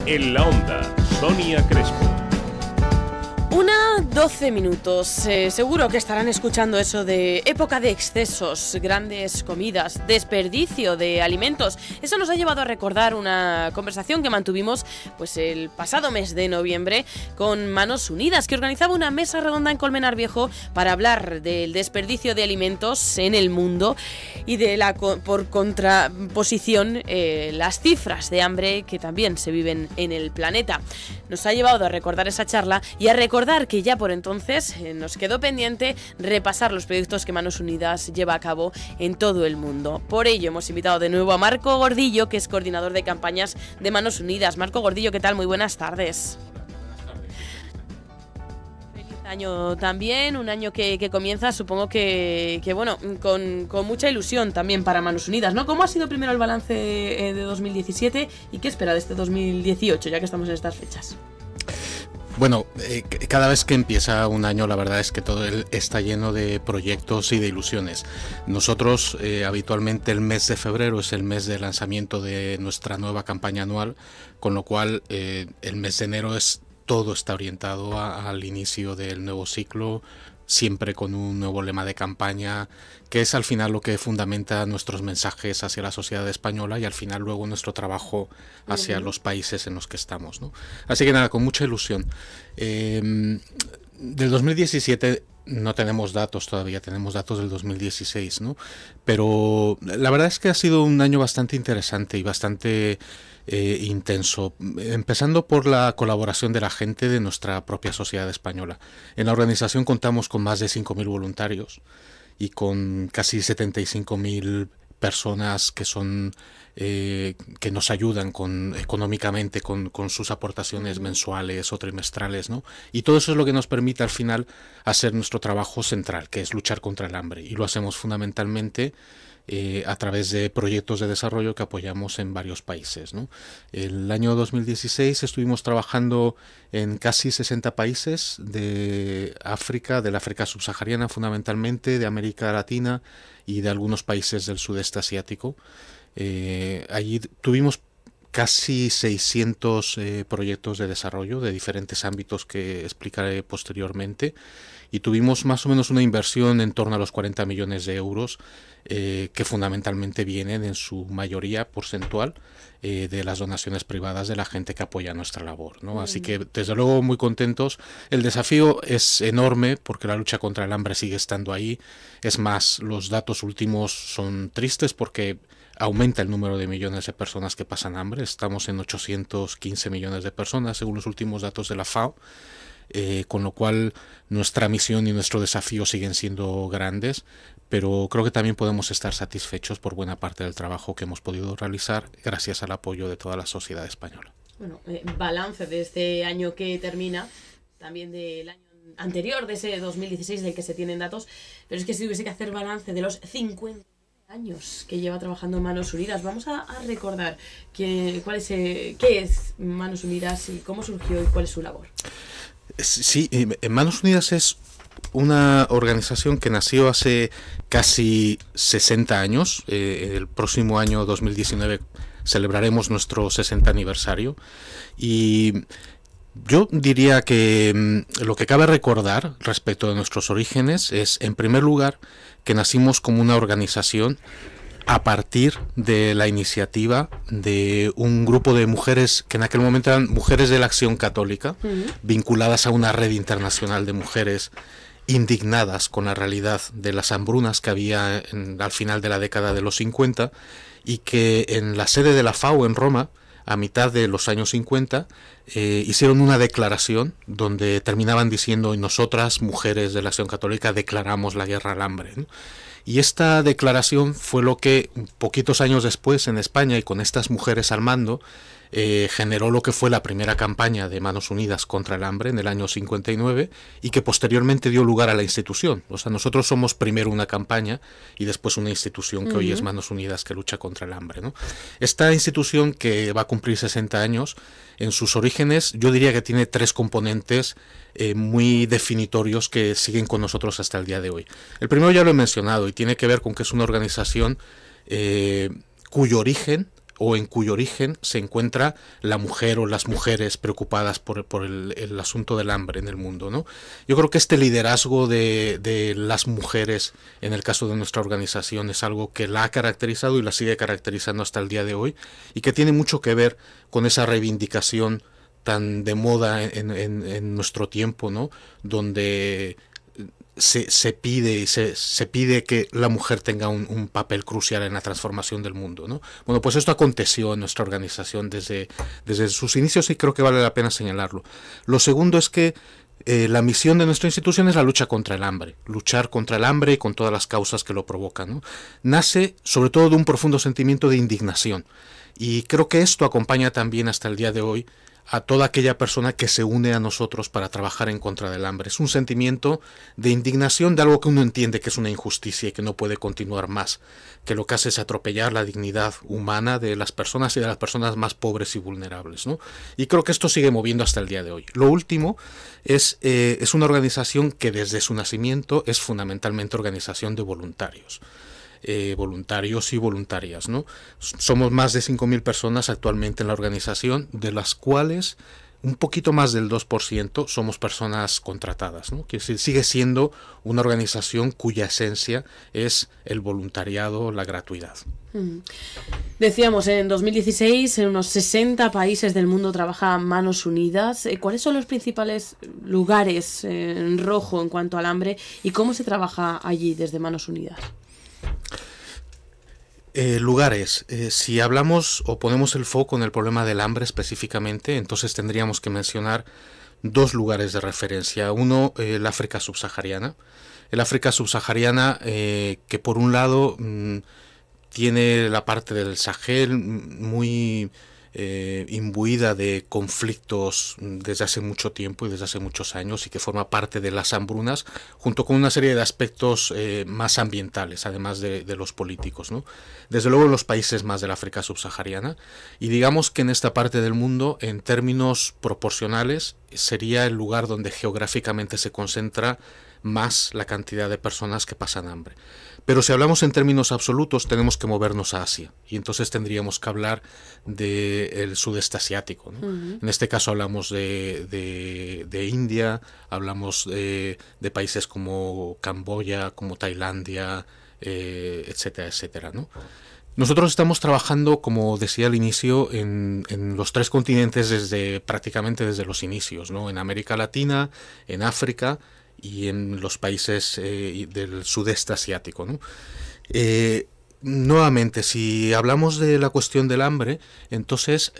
En la Onda, Sonia Crespo. 1:12 minutos. Seguro que estarán escuchando eso de época de excesos, grandes comidas, desperdicio de alimentos. Eso nos ha llevado a recordar una conversación que mantuvimos pues el pasado mes de noviembre con Manos Unidas, que organizaba una mesa redonda en Colmenar Viejo para hablar del desperdicio de alimentos en el mundo y de la por contraposición las cifras de hambre que también se viven en el planeta. Nos ha llevado a recordar esa charla y a recordar que ya por entonces nos quedó pendiente repasar los proyectos que Manos Unidas lleva a cabo en todo el mundo. Por ello hemos invitado de nuevo a Marco Gordillo, que es coordinador de campañas de Manos Unidas. Marco Gordillo, ¿qué tal? Muy buenas tardes. Feliz año también, un año que comienza, supongo que bueno, con mucha ilusión también para Manos Unidas, ¿no? ¿Cómo ha sido primero el balance de 2017 y qué espera de este 2018, ya que estamos en estas fechas? Bueno, cada vez que empieza un año, la verdad es que todo está lleno de proyectos y de ilusiones. Nosotros, habitualmente el mes de febrero es el mes de lanzamiento de nuestra nueva campaña anual, con lo cual el mes de enero todo está orientado al inicio del nuevo ciclo, siempre con un nuevo lema de campaña, que es al final lo que fundamenta nuestros mensajes hacia la sociedad española y al final luego nuestro trabajo hacia los países en los que estamos, ¿no? Así que nada, con mucha ilusión. Del 2017 no tenemos datos todavía, tenemos datos del 2016, ¿no? Pero la verdad es que ha sido un año bastante interesante y bastante intenso, empezando por la colaboración de la gente de nuestra propia sociedad española. En la organización contamos con más de 5.000 voluntarios y con casi 75.000 personas que son que nos ayudan económicamente con sus aportaciones mensuales o trimestrales, ¿no? Y todo eso es lo que nos permite al final hacer nuestro trabajo central, que es luchar contra el hambre, y lo hacemos fundamentalmente a través de proyectos de desarrollo que apoyamos en varios países, ¿no? El año 2016 estuvimos trabajando en casi 60 países de África, del África subsahariana fundamentalmente, de América Latina y de algunos países del sudeste asiático. Allí tuvimos casi 600 proyectos de desarrollo de diferentes ámbitos que explicaré posteriormente, y tuvimos más o menos una inversión en torno a los 40 millones de euros que fundamentalmente vienen en su mayoría porcentual de las donaciones privadas de la gente que apoya nuestra labor, ¿no? Así que desde luego muy contentos. El desafío es enorme porque la lucha contra el hambre sigue estando ahí. Es más, los datos últimos son tristes porque aumenta el número de millones de personas que pasan hambre. Estamos en 815 millones de personas según los últimos datos de la FAO. Con lo cual nuestra misión y nuestro desafío siguen siendo grandes, pero creo que también podemos estar satisfechos por buena parte del trabajo que hemos podido realizar gracias al apoyo de toda la sociedad española. Bueno, balance de este año que termina, también del año anterior, de ese 2016 del que se tienen datos, pero es que si hubiese que hacer balance de los 50 años que lleva trabajando Manos Unidas, vamos a recordar qué es Manos Unidas y cómo surgió y cuál es su labor. Sí, Manos Unidas es una organización que nació hace casi 60 años. El próximo año 2019 celebraremos nuestro 60 aniversario y yo diría que lo que cabe recordar respecto de nuestros orígenes es, en primer lugar, que nacimos como una organización a partir de la iniciativa de un grupo de mujeres que en aquel momento eran mujeres de la Acción Católica, vinculadas a una red internacional de mujeres indignadas con la realidad de las hambrunas que había al final de la década de los 50, y que en la sede de la FAO en Roma, a mitad de los años 50, hicieron una declaración donde terminaban diciendo: y nosotras, mujeres de la Acción Católica, declaramos la guerra al hambre, ¿no? Y esta declaración fue lo que, poquitos años después, en España, y con estas mujeres al mando, generó lo que fue la primera campaña de Manos Unidas contra el hambre en el año 59, y que posteriormente dio lugar a la institución. O sea, nosotros somos primero una campaña y después una institución que hoy es Manos Unidas, que lucha contra el hambre, ¿no? Esta institución, que va a cumplir 60 años, en sus orígenes yo diría que tiene tres componentes muy definitorios que siguen con nosotros hasta el día de hoy. El primero ya lo he mencionado y tiene que ver con que es una organización cuyo origen o en cuyo origen se encuentra la mujer o las mujeres preocupadas por el asunto del hambre en el mundo, ¿no? Yo creo que este liderazgo de las mujeres, en el caso de nuestra organización, es algo que la ha caracterizado y la sigue caracterizando hasta el día de hoy, y que tiene mucho que ver con esa reivindicación tan de moda en nuestro tiempo, ¿no? Donde se pide que la mujer tenga un papel crucial en la transformación del mundo, ¿no? Bueno, pues esto aconteció en nuestra organización desde sus inicios, y creo que vale la pena señalarlo. Lo segundo es que la misión de nuestra institución es la lucha contra el hambre, luchar contra el hambre y con todas las causas que lo provocan, ¿no? Nace sobre todo de un profundo sentimiento de indignación, y creo que esto acompaña también hasta el día de hoy a toda aquella persona que se une a nosotros para trabajar en contra del hambre. Es un sentimiento de indignación de algo que uno entiende que es una injusticia y que no puede continuar más, que lo que hace es atropellar la dignidad humana de las personas y de las personas más pobres y vulnerables, ¿no? Y creo que esto sigue moviendo hasta el día de hoy. Lo último es una organización que desde su nacimiento es fundamentalmente organización de voluntarios. Voluntarios y voluntarias, ¿no? Somos más de 5.000 personas actualmente en la organización, de las cuales un poquito más del 2% somos personas contratadas, ¿no? Que sigue siendo una organización cuya esencia es el voluntariado, la gratuidad. Decíamos, en 2016 en unos 60 países del mundo trabaja Manos Unidas. ¿Cuáles son los principales lugares en rojo en cuanto al hambre y cómo se trabaja allí desde Manos Unidas? Lugares. Si hablamos o ponemos el foco en el problema del hambre específicamente, entonces tendríamos que mencionar dos lugares de referencia. Uno, el África subsahariana. El África subsahariana, que por un lado tiene la parte del Sahel muy imbuida de conflictos desde hace mucho tiempo y desde hace muchos años, y que forma parte de las hambrunas, junto con una serie de aspectos más ambientales, además de los políticos, ¿no? Desde luego los países más del África subsahariana, y digamos que en esta parte del mundo, en términos proporcionales, sería el lugar donde geográficamente se concentra más la cantidad de personas que pasan hambre. Pero si hablamos en términos absolutos, tenemos que movernos a Asia, y entonces tendríamos que hablar del sudeste asiático, ¿no? En este caso hablamos de India, hablamos de países como Camboya, como Tailandia, etcétera, etcétera, ¿no? Nosotros estamos trabajando, como decía al inicio, en los tres continentes prácticamente desde los inicios, ¿no? En América Latina, en África y en los países del sudeste asiático, ¿no? Nuevamente, si hablamos de la cuestión del hambre, entonces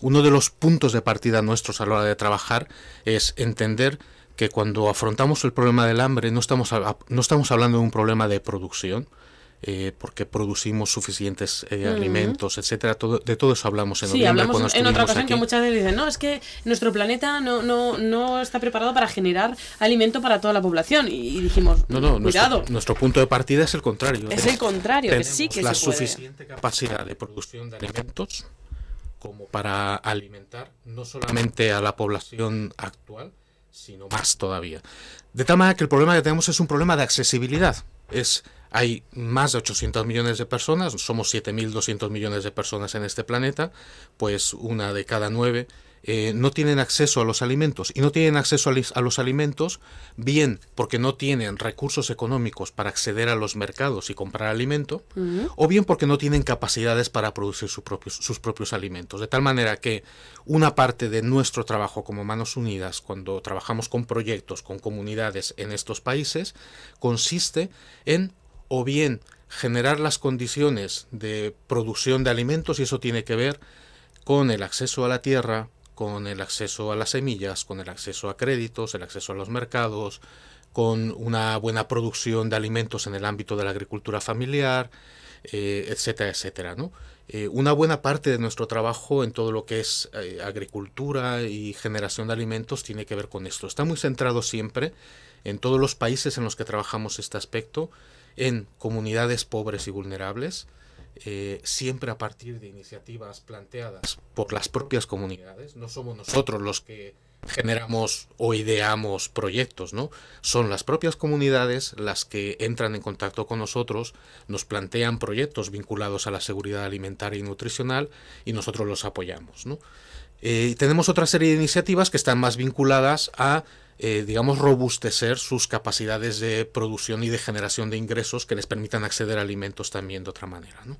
uno de los puntos de partida nuestros a la hora de trabajar es entender que cuando afrontamos el problema del hambre no estamos hablando de un problema de producción, porque producimos suficientes alimentos, etcétera. De todo eso hablamos en noviembre. Sí, hablamos en otra ocasión aquí, que muchas veces dicen, no, es que nuestro planeta no está preparado para generar alimento para toda la población. Y dijimos, cuidado. Nuestro punto de partida es el contrario. Es el contrario, que sí que se puede. La suficiente capacidad de producción de alimentos como para alimentar no solamente a la población actual, sino más todavía. De tal manera que el problema que tenemos es un problema de accesibilidad. Hay más de 800 millones de personas, somos 7.200 millones de personas en este planeta, pues una de cada 9 no tienen acceso a los alimentos, y no tienen acceso a los alimentos bien porque no tienen recursos económicos para acceder a los mercados y comprar alimento, o bien porque no tienen capacidades para producir sus propios alimentos. De tal manera que una parte de nuestro trabajo como Manos Unidas, cuando trabajamos con proyectos, con comunidades en estos países, consiste en o bien generar las condiciones de producción de alimentos, y eso tiene que ver con el acceso a la tierra, con el acceso a las semillas, con el acceso a créditos, el acceso a los mercados, con una buena producción de alimentos en el ámbito de la agricultura familiar, etcétera, etcétera, ¿no? Una buena parte de nuestro trabajo en todo lo que es agricultura y generación de alimentos tiene que ver con esto. Está muy centrado siempre en todos los países en los que trabajamos este aspecto, en comunidades pobres y vulnerables, siempre a partir de iniciativas planteadas por las propias comunidades. No somos nosotros los que generamos o ideamos proyectos, ¿no? Son las propias comunidades las que entran en contacto con nosotros, nos plantean proyectos vinculados a la seguridad alimentaria y nutricional y nosotros los apoyamos, ¿no? Tenemos otra serie de iniciativas que están más vinculadas a, digamos, robustecer sus capacidades de producción y de generación de ingresos que les permitan acceder a alimentos también de otra manera, ¿no?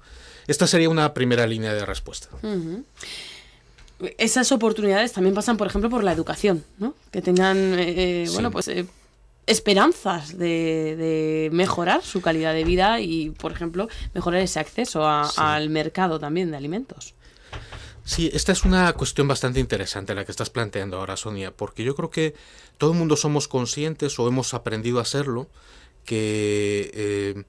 Esta sería una primera línea de respuesta. Uh-huh. Esas oportunidades también pasan, por ejemplo, por la educación, ¿no? Que tengan, sí, bueno, pues esperanzas de mejorar su calidad de vida y, por ejemplo, mejorar ese acceso sí, al mercado también de alimentos. Sí, esta es una cuestión bastante interesante la que estás planteando ahora, Sonia, porque yo creo que todo el mundo somos conscientes o hemos aprendido a hacerlo, que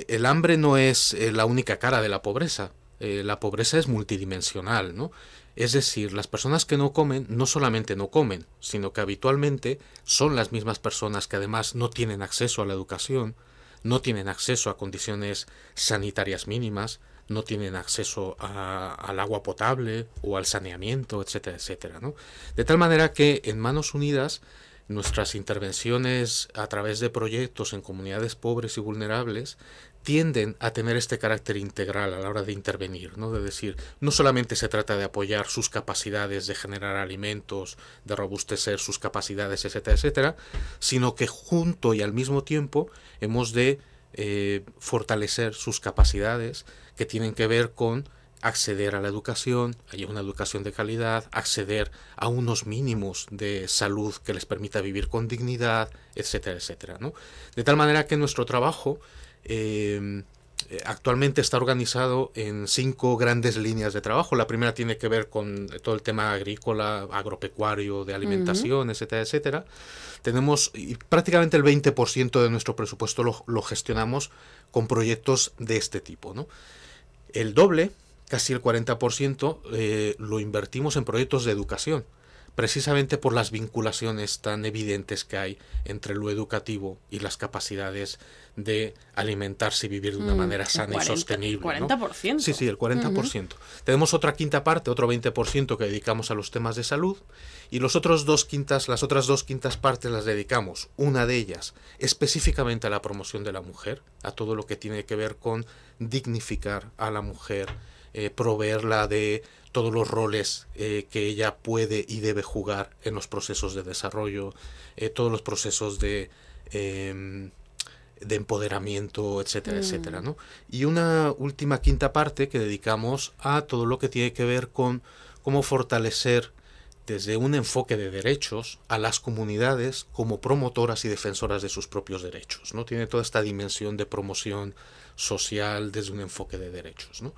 el hambre no es la única cara de la pobreza. La pobreza es multidimensional, ¿no? Es decir, las personas que no comen no solamente no comen, sino que habitualmente son las mismas personas que además no tienen acceso a la educación, no tienen acceso a condiciones sanitarias mínimas, no tienen acceso al agua potable o al saneamiento, etcétera, etcétera, ¿no? De tal manera que en Manos Unidas nuestras intervenciones a través de proyectos en comunidades pobres y vulnerables tienden a tener este carácter integral a la hora de intervenir, ¿no? De decir, no solamente se trata de apoyar sus capacidades de generar alimentos, de robustecer sus capacidades, etcétera, etcétera, sino que junto y al mismo tiempo hemos de fortalecer sus capacidades que tienen que ver con acceder a la educación, a una educación de calidad, acceder a unos mínimos de salud que les permita vivir con dignidad, etcétera, etcétera, ¿no? De tal manera que nuestro trabajo actualmente está organizado en 5 grandes líneas de trabajo. La primera tiene que ver con todo el tema agrícola, agropecuario, de alimentación, etcétera, etcétera. Tenemos prácticamente el 20% de nuestro presupuesto lo gestionamos con proyectos de este tipo, ¿no? El doble, casi el 40%, lo invertimos en proyectos de educación, precisamente por las vinculaciones tan evidentes que hay entre lo educativo y las capacidades de alimentarse y vivir de una manera sana y sostenible, 40%. ¿no? Sí, el 40%. Tenemos otra quinta parte, otro 20% que dedicamos a los temas de salud, y las otras 2 quintas partes las dedicamos, una de ellas específicamente a la promoción de la mujer, a todo lo que tiene que ver con dignificar a la mujer, proveerla de todos los roles que ella puede y debe jugar en los procesos de desarrollo, todos los procesos de empoderamiento, etcétera, etcétera, ¿no? Y una última quinta parte que dedicamos a todo lo que tiene que ver con cómo fortalecer desde un enfoque de derechos a las comunidades como promotoras y defensoras de sus propios derechos, ¿no? Tiene toda esta dimensión de promoción social desde un enfoque de derechos, ¿no?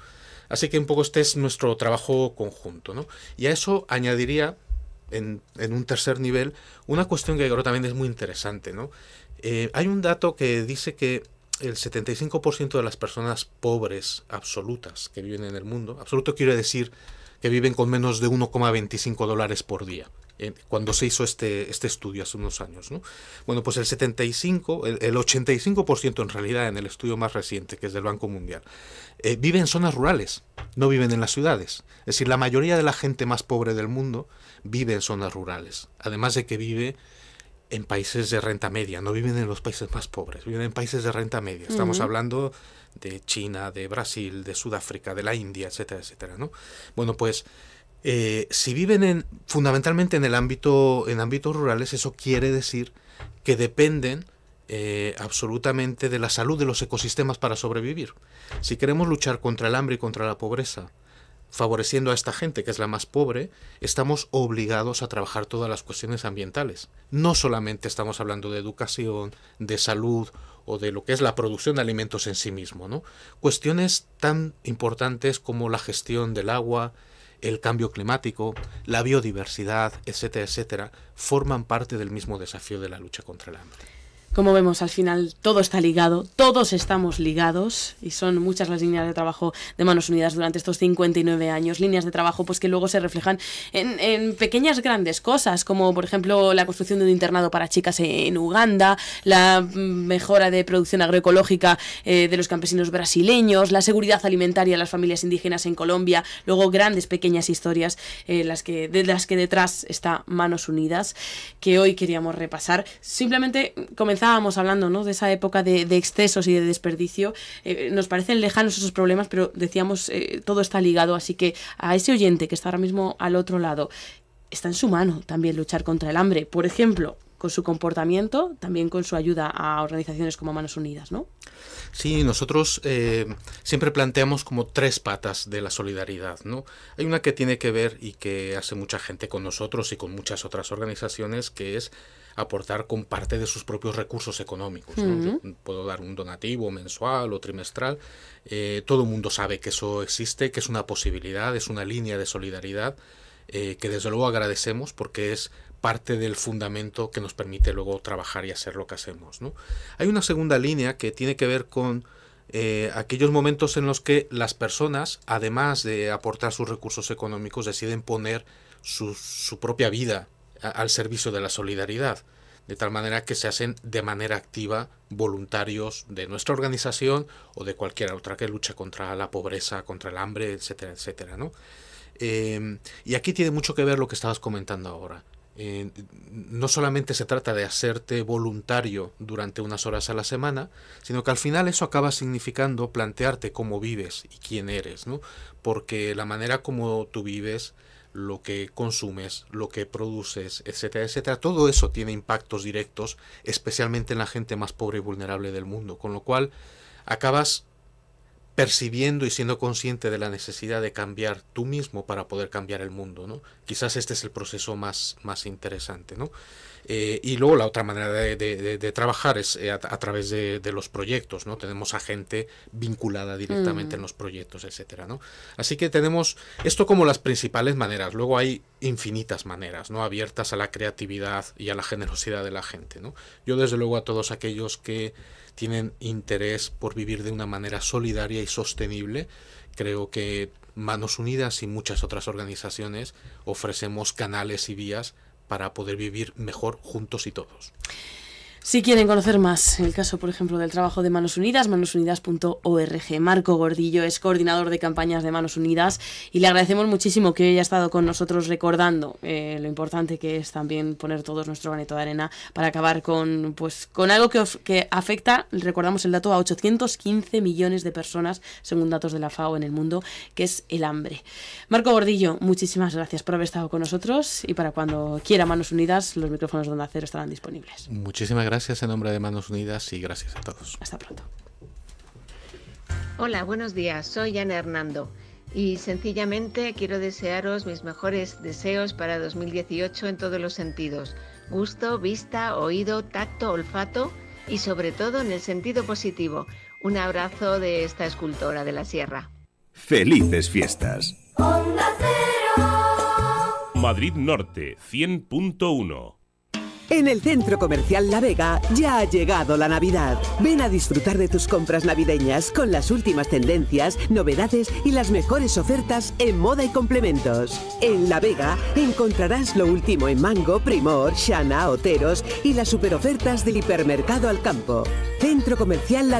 Así que un poco este es nuestro trabajo conjunto, ¿no? Y a eso añadiría, en un tercer nivel, una cuestión que creo también es muy interesante, ¿no? Hay un dato que dice que el 75% de las personas pobres absolutas que viven en el mundo, absoluto quiere decir que viven con menos de $1,25 por día, cuando se hizo este estudio hace unos años, ¿no? Bueno, pues el 85% en realidad en el estudio más reciente, que es del Banco Mundial, vive en zonas rurales, no viven en las ciudades. Es decir, la mayoría de la gente más pobre del mundo vive en zonas rurales, además de que vive en países de renta media, no viven en los países más pobres, viven en países de renta media. Estamos hablando de China, de Brasil, de Sudáfrica, de la India, etcétera, etcétera, ¿no? Bueno, pues si viven fundamentalmente en ámbitos rurales, eso quiere decir que dependen absolutamente de la salud de los ecosistemas para sobrevivir. Si queremos luchar contra el hambre y contra la pobreza, favoreciendo a esta gente que es la más pobre, estamos obligados a trabajar todas las cuestiones ambientales. No solamente estamos hablando de educación, de salud o de lo que es la producción de alimentos en sí mismo, ¿no? Cuestiones tan importantes como la gestión del agua, el cambio climático, la biodiversidad, etcétera, etcétera, forman parte del mismo desafío de la lucha contra el hambre. Como vemos, al final todo está ligado, todos estamos ligados y son muchas las líneas de trabajo de Manos Unidas durante estos 59 años. Líneas de trabajo pues que luego se reflejan en pequeñas grandes cosas, como por ejemplo la construcción de un internado para chicas en Uganda, la mejora de producción agroecológica de los campesinos brasileños, la seguridad alimentaria de las familias indígenas en Colombia, luego grandes pequeñas historias de las que detrás está Manos Unidas, que hoy queríamos repasar. Simplemente comenzábamos hablando, ¿no?, de esa época de excesos y de desperdicio. Nos parecen lejanos esos problemas, pero decíamos, todo está ligado, así que a ese oyente que está ahora mismo al otro lado, está en su mano también luchar contra el hambre, por ejemplo, con su comportamiento, también con su ayuda a organizaciones como Manos Unidas, ¿no? Sí, nosotros siempre planteamos como 3 patas de la solidaridad, ¿no? Hay una que tiene que ver y que hace mucha gente con nosotros y con muchas otras organizaciones, que es aportar con parte de sus propios recursos económicos, ¿no? Yo puedo dar un donativo mensual o trimestral. Todo el mundo sabe que eso existe, que es una posibilidad, es una línea de solidaridad que desde luego agradecemos, porque es parte del fundamento que nos permite luego trabajar y hacer lo que hacemos, ¿no? Hay una segunda línea que tiene que ver con aquellos momentos en los que las personas, además de aportar sus recursos económicos, deciden poner su propia vida al servicio de la solidaridad, de tal manera que se hacen de manera activa voluntarios de nuestra organización o de cualquier otra que lucha contra la pobreza, contra el hambre, etcétera, etcétera, ¿no? Y aquí tiene mucho que ver lo que estabas comentando ahora. No solamente se trata de hacerte voluntario durante unas horas a la semana, sino que al final eso acaba significando plantearte cómo vives y quién eres, ¿no? Porque la manera como tú vives, lo que consumes, lo que produces, etcétera, etcétera, todo eso tiene impactos directos, especialmente en la gente más pobre y vulnerable del mundo, con lo cual acabas percibiendo y siendo consciente de la necesidad de cambiar tú mismo para poder cambiar el mundo, ¿no? Quizás este es el proceso más interesante, ¿no? Y luego la otra manera de trabajar es a través de los proyectos, ¿no? Tenemos a gente vinculada directamente en los proyectos, etcétera, ¿no? Así que tenemos esto como las principales maneras. Luego hay infinitas maneras, ¿no?, abiertas a la creatividad y a la generosidad de la gente, ¿no? Yo desde luego a todos aquellos que tienen interés por vivir de una manera solidaria y sostenible, creo que Manos Unidas y muchas otras organizaciones ofrecemos canales y vías para poder vivir mejor juntos y todos. Si quieren conocer más el caso, por ejemplo, del trabajo de Manos Unidas, manosunidas.org. Marco Gordillo es coordinador de campañas de Manos Unidas y le agradecemos muchísimo que haya estado con nosotros recordando lo importante que es también poner todos nuestro granito de arena para acabar con algo que afecta, recordamos el dato, a 815 millones de personas, según datos de la FAO en el mundo, que es el hambre. Marco Gordillo, muchísimas gracias por haber estado con nosotros y para cuando quiera Manos Unidas, los micrófonos de Onda Cero estarán disponibles. Muchísimas gracias en nombre de Manos Unidas y gracias a todos. Hasta pronto. Hola, buenos días. Soy Ana Hernando y sencillamente quiero desearos mis mejores deseos para 2018 en todos los sentidos. Gusto, vista, oído, tacto, olfato y sobre todo en el sentido positivo. Un abrazo de esta escultora de la sierra. ¡Felices fiestas! Onda Cero. Madrid Norte 100.1. En el Centro Comercial La Vega ya ha llegado la Navidad. Ven a disfrutar de tus compras navideñas con las últimas tendencias, novedades y las mejores ofertas en moda y complementos. En La Vega encontrarás lo último en Mango, Primor, Shana, Oteros y las superofertas del hipermercado Al Campo. Centro Comercial La Vega.